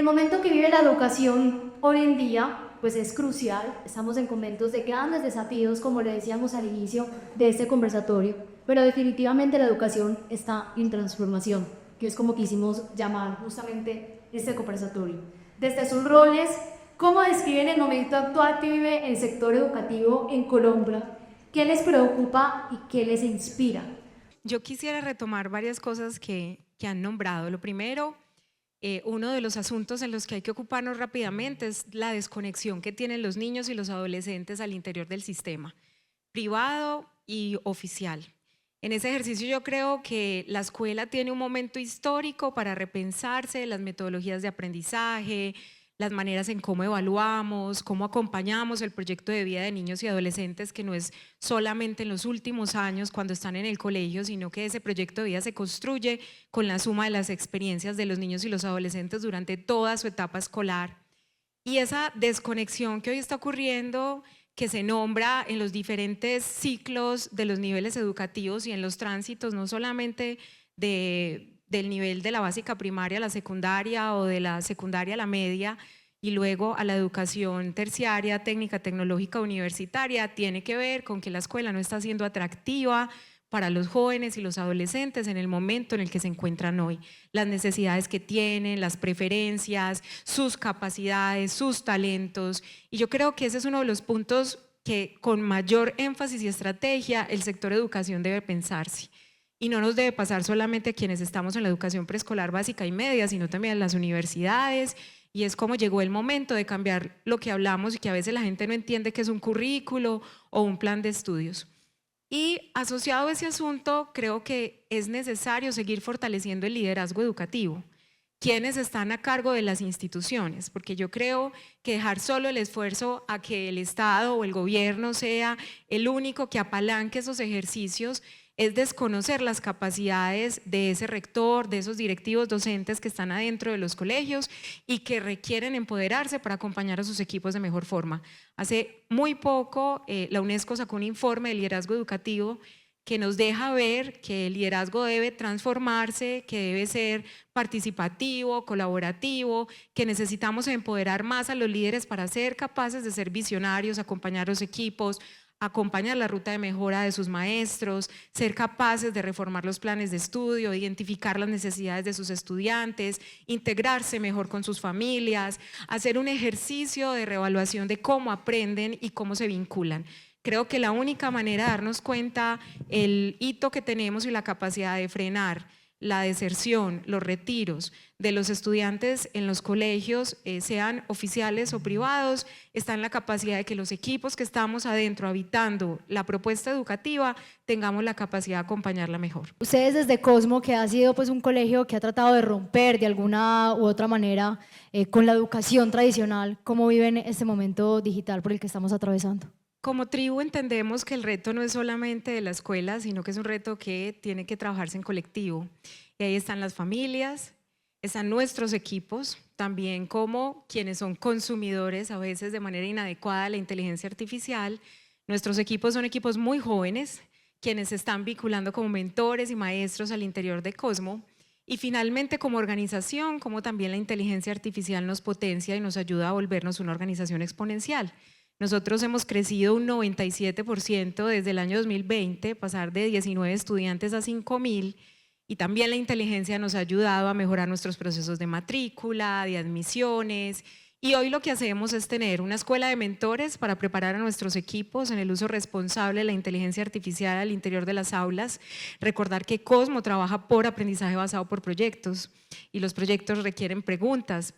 El momento que vive la educación hoy en día pues es crucial, estamos en momentos de grandes desafíos, como le decíamos al inicio de este conversatorio, pero definitivamente la educación está en transformación, que es como quisimos llamar justamente este conversatorio. Desde sus roles, ¿cómo describen el momento actual que vive el sector educativo en Colombia? ¿Qué les preocupa y qué les inspira? Yo quisiera retomar varias cosas que han nombrado. Lo primero, uno de los asuntos en los que hay que ocuparnos rápidamente es la desconexión que tienen los niños y los adolescentes al interior del sistema, privado y oficial. En ese ejercicio yo creo que la escuela tiene un momento histórico para repensarse las metodologías de aprendizaje, las maneras en cómo evaluamos, cómo acompañamos el proyecto de vida de niños y adolescentes, que no es solamente en los últimos años cuando están en el colegio, sino que ese proyecto de vida se construye con la suma de las experiencias de los niños y los adolescentes durante toda su etapa escolar. Y esa desconexión que hoy está ocurriendo, que se nombra en los diferentes ciclos de los niveles educativos y en los tránsitos, no solamente del nivel de la básica primaria a la secundaria o de la secundaria a la media y luego a la educación terciaria, técnica, tecnológica, universitaria, tiene que ver con que la escuela no está siendo atractiva para los jóvenes y los adolescentes en el momento en el que se encuentran hoy. Las necesidades que tienen, las preferencias, sus capacidades, sus talentos. Y yo creo que ese es uno de los puntos que con mayor énfasis y estrategia el sector educación debe pensarse. Y no nos debe pasar solamente a quienes estamos en la educación preescolar básica y media, sino también en las universidades. Y es como llegó el momento de cambiar lo que hablamos y que a veces la gente no entiende que es un currículo o un plan de estudios. Y asociado a ese asunto, creo que es necesario seguir fortaleciendo el liderazgo educativo. ¿Quiénes están a cargo de las instituciones? Porque yo creo que dejar solo el esfuerzo a que el Estado o el gobierno sea el único que apalanque esos ejercicios es desconocer las capacidades de ese rector, de esos directivos docentes que están adentro de los colegios y que requieren empoderarse para acompañar a sus equipos de mejor forma. Hace muy poco la UNESCO sacó un informe de liderazgo educativo que nos deja ver que el liderazgo debe transformarse, que debe ser participativo, colaborativo, que necesitamos empoderar más a los líderes para ser capaces de ser visionarios, acompañar a los equipos, acompañar la ruta de mejora de sus maestros, ser capaces de reformar los planes de estudio, identificar las necesidades de sus estudiantes, integrarse mejor con sus familias, hacer un ejercicio de reevaluación de cómo aprenden y cómo se vinculan. Creo que la única manera de darnos cuenta el hito que tenemos y la capacidad de frenar la deserción, los retiros de los estudiantes en los colegios, sean oficiales o privados, está en la capacidad de que los equipos que estamos adentro habitando la propuesta educativa tengamos la capacidad de acompañarla mejor. Ustedes desde Cosmo, que ha sido pues un colegio que ha tratado de romper de alguna u otra manera con la educación tradicional, ¿cómo viven este momento digital por el que estamos atravesando? Como tribu entendemos que el reto no es solamente de la escuela, sino que es un reto que tiene que trabajarse en colectivo. Y ahí están las familias, están nuestros equipos, también como quienes son consumidores a veces de manera inadecuada de la inteligencia artificial. Nuestros equipos son equipos muy jóvenes, quienes se están vinculando como mentores y maestros al interior de Cosmo. Y finalmente como organización, como también la inteligencia artificial nos potencia y nos ayuda a volvernos una organización exponencial. Nosotros hemos crecido un 97% desde el año 2020, pasar de 19 estudiantes a 5.000, y también la inteligencia nos ha ayudado a mejorar nuestros procesos de matrícula, de admisiones, y hoy lo que hacemos es tener una escuela de mentores para preparar a nuestros equipos en el uso responsable de la inteligencia artificial al interior de las aulas. Recordar que Cosmo trabaja por aprendizaje basado por proyectos y los proyectos requieren preguntas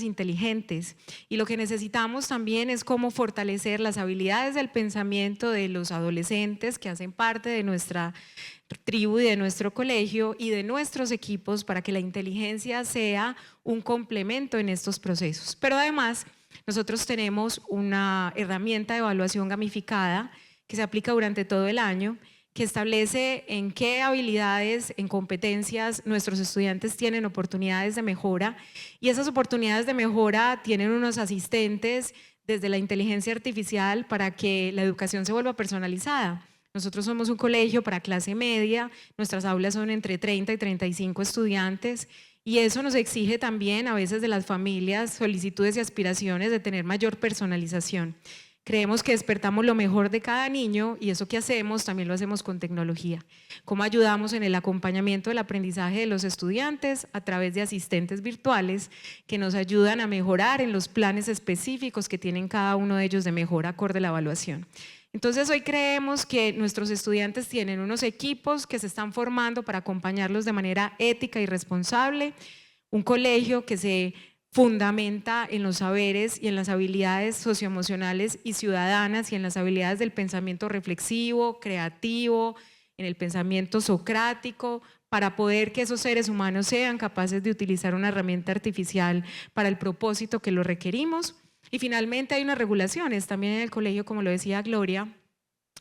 inteligentes, y lo que necesitamos también es cómo fortalecer las habilidades del pensamiento de los adolescentes que hacen parte de nuestra tribu y de nuestro colegio y de nuestros equipos para que la inteligencia sea un complemento en estos procesos. Pero además nosotros tenemos una herramienta de evaluación gamificada que se aplica durante todo el año, que establece en qué habilidades, en competencias nuestros estudiantes tienen oportunidades de mejora, y esas oportunidades de mejora tienen unos asistentes desde la inteligencia artificial para que la educación se vuelva personalizada. Nosotros somos un colegio para clase media, nuestras aulas son entre 30 y 35 estudiantes, Y eso nos exige también a veces de las familias solicitudes y aspiraciones de tener mayor personalización. Creemos que despertamos lo mejor de cada niño y eso que hacemos también lo hacemos con tecnología. ¿Cómo ayudamos en el acompañamiento del aprendizaje de los estudiantes? A través de asistentes virtuales que nos ayudan a mejorar en los planes específicos que tienen cada uno de ellos de mejora acorde a la evaluación. Entonces hoy creemos que nuestros estudiantes tienen unos equipos que se están formando para acompañarlos de manera ética y responsable, un colegio que se fundamenta en los saberes y en las habilidades socioemocionales y ciudadanas y en las habilidades del pensamiento reflexivo, creativo, en el pensamiento socrático, para poder que esos seres humanos sean capaces de utilizar una herramienta artificial para el propósito que lo requerimos. Y finalmente hay unas regulaciones, también en el colegio, como lo decía Gloria,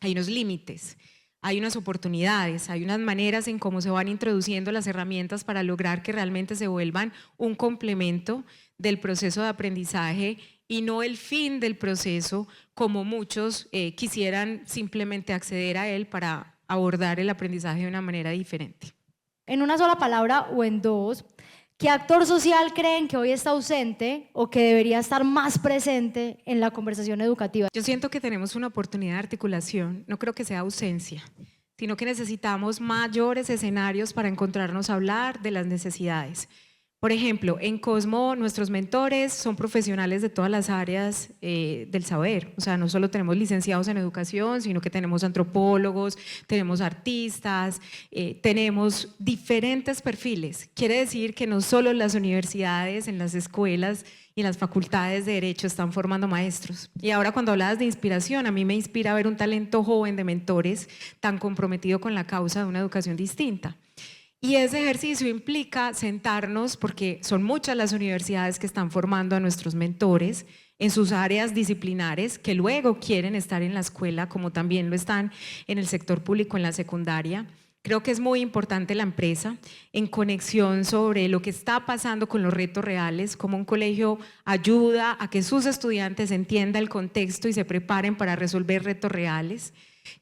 hay unos límites. Hay unas oportunidades, hay unas maneras en cómo se van introduciendo las herramientas para lograr que realmente se vuelvan un complemento del proceso de aprendizaje y no el fin del proceso, como muchos quisieran simplemente acceder a él para abordar el aprendizaje de una manera diferente. En una sola palabra o en dos, ¿qué actor social creen que hoy está ausente o que debería estar más presente en la conversación educativa? Yo siento que tenemos una oportunidad de articulación, no creo que sea ausencia, sino que necesitamos mayores escenarios para encontrarnos a hablar de las necesidades. Por ejemplo, en Cosmo nuestros mentores son profesionales de todas las áreas del saber, o sea, no solo tenemos licenciados en educación, sino que tenemos antropólogos, tenemos artistas, tenemos diferentes perfiles. Quiere decir que no solo en las universidades, en las escuelas y en las facultades de Derecho están formando maestros. Y ahora cuando hablabas de inspiración, a mí me inspira ver un talento joven de mentores tan comprometido con la causa de una educación distinta. Y ese ejercicio implica sentarnos, porque son muchas las universidades que están formando a nuestros mentores en sus áreas disciplinares, que luego quieren estar en la escuela, como también lo están en el sector público en la secundaria. Creo que es muy importante la empresa en conexión sobre lo que está pasando con los retos reales, cómo un colegio ayuda a que sus estudiantes entiendan el contexto y se preparen para resolver retos reales.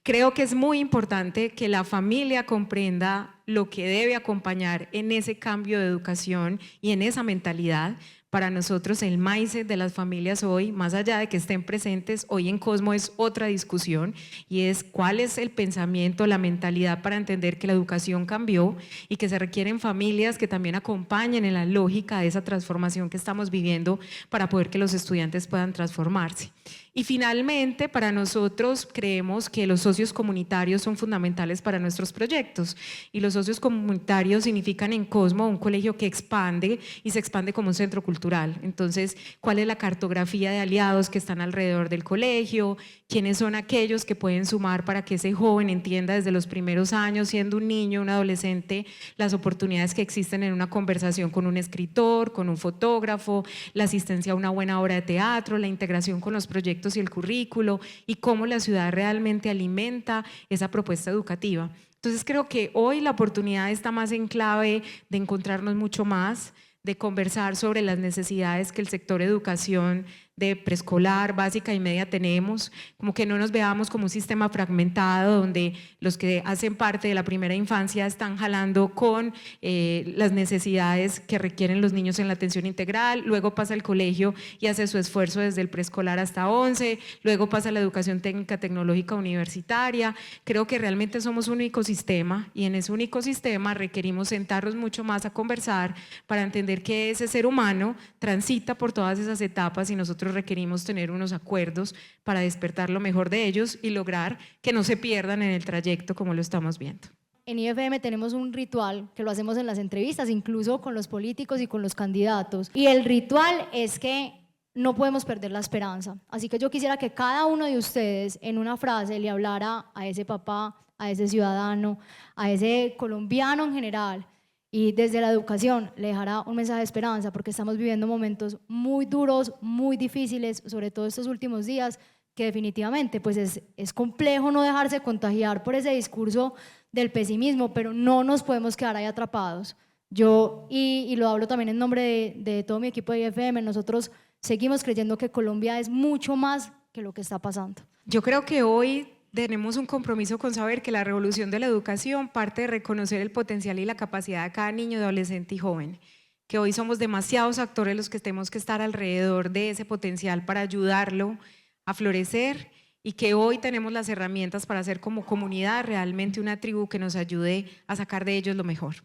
Creo que es muy importante que la familia comprenda lo que debe acompañar en ese cambio de educación y en esa mentalidad. Para nosotros el mindset de las familias hoy, más allá de que estén presentes, hoy en Cosmo es otra discusión y es cuál es el pensamiento, la mentalidad para entender que la educación cambió y que se requieren familias que también acompañen en la lógica de esa transformación que estamos viviendo para poder que los estudiantes puedan transformarse. Y finalmente, para nosotros creemos que los socios comunitarios son fundamentales para nuestros proyectos y los socios comunitarios significan en Cosmo un colegio que expande y se expande como un centro cultural. Entonces, ¿cuál es la cartografía de aliados que están alrededor del colegio? ¿Quiénes son aquellos que pueden sumar para que ese joven entienda desde los primeros años, siendo un niño, un adolescente, las oportunidades que existen en una conversación con un escritor, con un fotógrafo, la asistencia a una buena obra de teatro, la integración con los proyectos y el currículo y cómo la ciudad realmente alimenta esa propuesta educativa? Entonces creo que hoy la oportunidad está más en clave de encontrarnos mucho más, de conversar sobre las necesidades que el sector educación de preescolar, básica y media tenemos, como que no nos veamos como un sistema fragmentado donde los que hacen parte de la primera infancia están jalando con las necesidades que requieren los niños en la atención integral, luego pasa el colegio y hace su esfuerzo desde el preescolar hasta 11, luego pasa la educación técnica tecnológica universitaria. Creo que realmente somos un único sistema y en ese único sistema requerimos sentarnos mucho más a conversar para entender que ese ser humano transita por todas esas etapas y nosotros requerimos tener unos acuerdos para despertar lo mejor de ellos y lograr que no se pierdan en el trayecto como lo estamos viendo. En IFM tenemos un ritual que lo hacemos en las entrevistas, incluso con los políticos y con los candidatos. Y el ritual es que no podemos perder la esperanza. Así que yo quisiera que cada uno de ustedes en una frase le hablara a ese papá, a ese ciudadano, a ese colombiano en general, y desde la educación le dejará un mensaje de esperanza, porque estamos viviendo momentos muy duros, muy difíciles, sobre todo estos últimos días, que definitivamente pues es complejo no dejarse contagiar por ese discurso del pesimismo, pero no nos podemos quedar ahí atrapados. Yo, y lo hablo también en nombre de todo mi equipo de IFM, nosotros seguimos creyendo que Colombia es mucho más que lo que está pasando. Yo creo que hoy tenemos un compromiso con saber que la revolución de la educación parte de reconocer el potencial y la capacidad de cada niño, adolescente y joven. que hoy somos demasiados actores los que tenemos que estar alrededor de ese potencial para ayudarlo a florecer y que hoy tenemos las herramientas para hacer como comunidad realmente una tribu que nos ayude a sacar de ellos lo mejor.